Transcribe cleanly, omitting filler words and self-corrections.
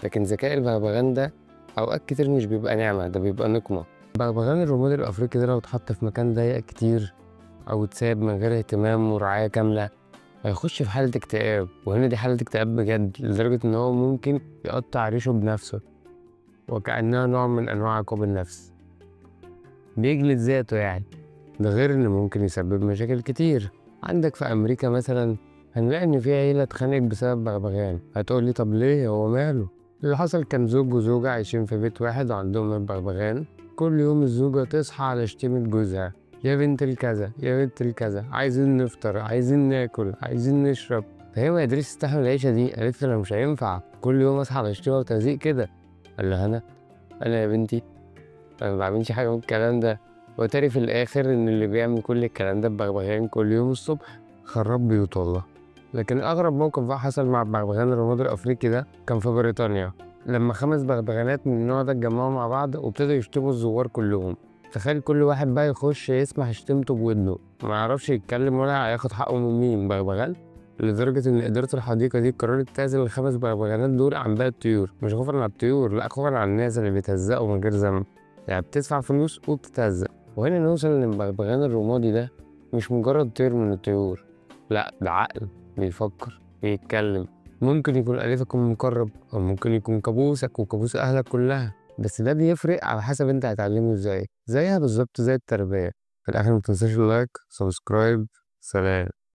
لكن ذكاء البغبغان ده أوقات كتير مش بيبقى نعمة، ده بيبقى نقمة. البغبغان الرمادي الأفريقي ده لو اتحط في مكان ضيق كتير أو اتساب من غير اهتمام ورعاية كاملة هيخش في حالة اكتئاب، وهنا دي حالة اكتئاب بجد لدرجة إن هو ممكن يقطع ريشه بنفسه وكأنها نوع من أنواع عقاب النفس، بيجلد ذاته يعني. ده غير إن ممكن يسبب مشاكل كتير. عندك في أمريكا مثلا هنلاقي إن في عيلة اتخانقت بسبب بغبغان. هتقولي طب ليه، هو ماله؟ اللي حصل كان زوج وزوجة عايشين في بيت واحد وعندهم البغبغان. كل يوم الزوجة تصحى على شتيمة جوزها: يا بنت الكذا يا بنت الكذا، عايزين نفطر، عايزين ناكل، عايزين نشرب. فهي ما قدرتش تستحمل العيشة دي، قالت له أنا مش هينفع كل يوم أصحى على شتيمة وتهزيق كده. قال لها أنا يا بنتي أنا ما بعملش حاجة من الكلام ده. وتاري في الآخر إن اللي بيعمل كل الكلام ده ببغبغان كل يوم الصبح خرب بيوت والله. لكن أغرب موقف بقى حصل مع البغبغان الرمادي الأفريقي ده كان في بريطانيا، لما 5 بغبغانات من النوع ده اتجمعوا مع بعض وابتدوا يشتموا الزوار كلهم. تخيل كل واحد بقى يخش يسمع شتيمته بودنه، ما يعرفش يتكلم ولا هياخد حقه من مين، بغبغان. لدرجة إن إدارة الحديقة دي قررت تعزل ال5 بغبغانات دول عن باقي الطيور، مش خوفا على الطيور، لأ خوفا على الناس اللي بيتهزقوا من غير ذنب. يعني بتدفع فلوس وبتتهزق. وهنا نوصل إن البغبغان الرمادي ده مش مجرد طير من الطيور، لأ ده عقل بيفكر بيتكلم. ممكن يكون أليفك المقرب أو ممكن يكون كابوسك وكابوس أهلك كلها، بس ده بيفرق على حسب أنت هتعلمه إزاي. زيها بالظبط زي التربية. في الآخر متنساش اللايك، سبسكرايب، سلام.